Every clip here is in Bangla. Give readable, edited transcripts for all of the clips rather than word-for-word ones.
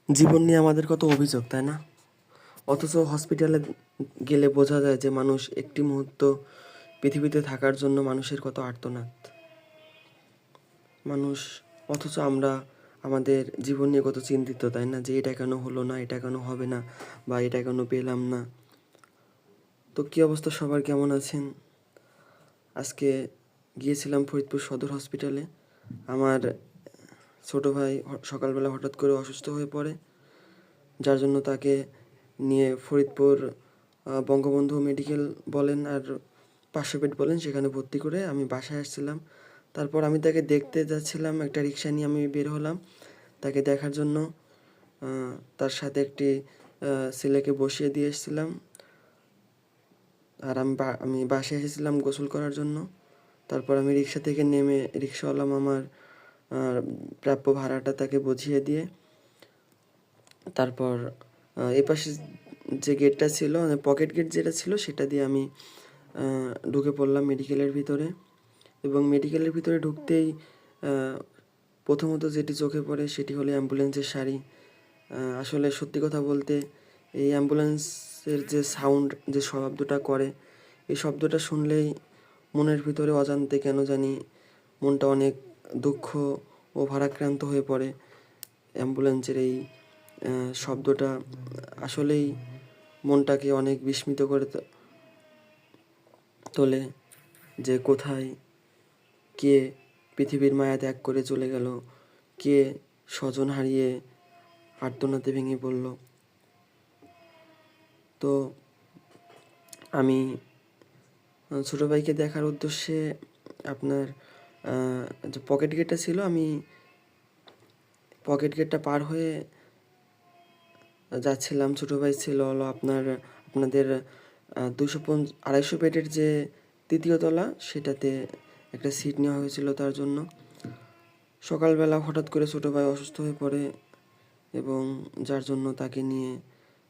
জীবন নিয়ে আমাদের কত অভিযোগ, তাই না? অথচ হসপিটালে গেলে বোঝা যায় যে মানুষ একটি মুহূর্ত পৃথিবীতে থাকার জন্য মানুষের কত আর্তনাদ। মানুষ অথচ আমরা আমাদের জীবন নিয়ে কত চিন্তিত, তাই না? যে এটা কেন হলো না, এটা কেন হবে না, বা এটা কেন পেলাম না। তো কী অবস্থা, সবার কেমন আছেন? আজকে গিয়েছিলাম ফরিদপুর সদর হসপিটালে। আমার ছোটো ভাই সকালবেলা হঠাৎ করে অসুস্থ হয়ে পড়ে, যার জন্য তাকে নিয়ে ফরিদপুর বঙ্গবন্ধু মেডিকেল বলেন আর 500 বেড বলেন, সেখানে ভর্তি করে আমি বাসায় আসছিলাম। তারপর আমি তাকে দেখতে যাচ্ছিলাম, একটা রিক্সা নিয়ে আমি বের হলাম তাকে দেখার জন্য। তার সাথে একটি ছেলেকে বসিয়ে দিয়ে এসেছিলাম। আর আমি বাসায় এসেছিলাম গোসল করার জন্য। তারপর আমি রিক্সা থেকে নেমে রিক্সাওয়ালা মামার প্রাপ্য ভাড়াটা তাকে বুঝিয়ে দিয়ে তারপর এপাশে যে গেটটা ছিল, পকেট গেট যেটা ছিল, সেটা দিয়ে আমি ঢুকে পড়লাম মেডিকেলের ভিতরে। এবং মেডিকেলের ভিতরে ঢুকতেই প্রথমত যেটি চোখে পড়ে সেটি হলো অ্যাম্বুলেন্সের সারি। আসলে সত্যি কথা বলতে এই অ্যাম্বুলেন্সের যে সাউন্ড, যে শব্দটা করে, এই শব্দটা শুনলেই মনের ভিতরে অজান্তে কেন জানি মনটা অনেক দুঃখ ও ভারাক্রান্ত হয়ে পড়ে। অ্যাম্বুলেন্সের এই শব্দটা আসলেই মনটাকে অনেক বিস্মিত করে তোলে, যে কোথায় কে পৃথিবীর মায়া ত্যাগ করে চলে গেল, কে স্বজন হারিয়ে আর্তনাদে ভেঙে পড়ল। তো আমি ছোটো ভাইকে দেখার উদ্দেশ্যে আপনার যে পকেট গেটটা ছিল, আমি পকেট গেটটা পার হয়ে যাচ্ছিলাম। ছোটো ভাই ছিল হলো আপনাদের 250-250 বেডের যে তৃতীয় তলা, সেটাতে একটা সিট নেওয়া হয়েছিল তার জন্য। সকালবেলা হঠাৎ করে ছোটো ভাই অসুস্থ হয়ে পড়ে এবং যার জন্য তাকে নিয়ে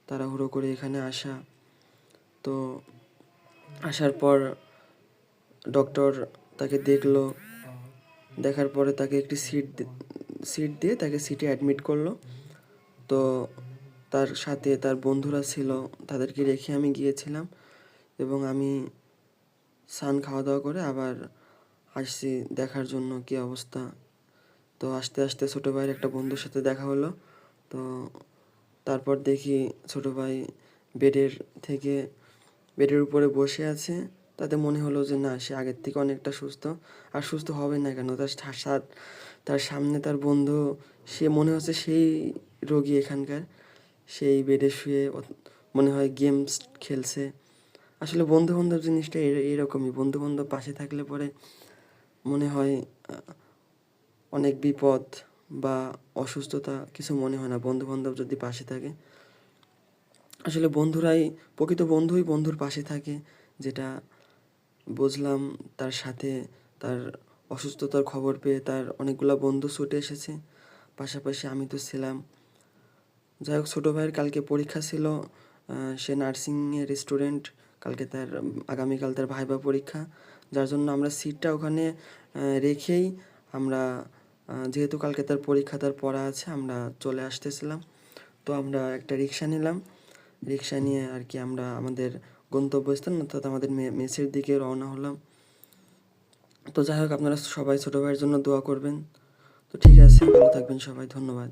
তাড়াহুড়ো করে এখানে আসা। তো আসার পর ডক্টর তাকে দেখলো, দেখার পরে তাকে একটি সিট দিয়ে তাকে সিটে অ্যাডমিট করলো। তো তার সাথে তার বন্ধুরা ছিল, তাদেরকে রেখে আমি গিয়েছিলাম এবং আমি খাওয়া দাওয়া করে আবার আসছি দেখার জন্য কী অবস্থা। তো আস্তে আস্তে ছোটো ভাইয়ের একটা বন্ধুর সাথে দেখা হলো। তো তারপর দেখি ছোটো ভাই বেডের উপরে বসে আছে। তাতে মনে হলো যে না, সে আগের থেকে অনেকটা সুস্থ। আর সুস্থ হবে না কেন, তার সামনে তার বন্ধু, সে মনে হচ্ছে সেই রোগী এখানকার, সেই বেডে শুয়ে মনে হয় গেমস খেলছে। আসলে বন্ধুবান্ধব জিনিসটা এরকমই। বন্ধুবান্ধব পাশে থাকলে পরে মনে হয় অনেক বিপদ বা অসুস্থতা কিছু মনে হয় না, বন্ধুবান্ধব যদি পাশে থাকে। আসলে প্রকৃত বন্ধুই বন্ধুর পাশে থাকে, যেটা বুঝলাম। তার সাথে তার অসুস্থতার খবর পেয়ে তার অনেকগুলো বন্ধু ছুটে এসেছে, পাশাপাশি আমি তো ছিলাম। যাই হোক, ছোটো ভাইয়ের কালকে পরীক্ষা ছিল, সে নার্সিংয়ের স্টুডেন্ট। আগামীকাল তার ভাইবা পরীক্ষা, যার জন্য আমরা সিটটা ওখানে রেখেই আমরা, যেহেতু কালকে তার পরীক্ষা, তার পড়া আছে, আমরা চলে আসতেছিলাম। তো আমরা একটা রিক্সা নিলাম, রিক্সা নিয়ে আর কি আমরা আমাদের গন্তব্যস্থান অর্থাৎ আমাদের মেসের দিকে রওনা হলাম। তো যাই হোক, আপনারা সবাই ছোটো ভাইয়ের জন্য দোয়া করবেন। তো ঠিক আছে, ভালো থাকবেন সবাই, ধন্যবাদ।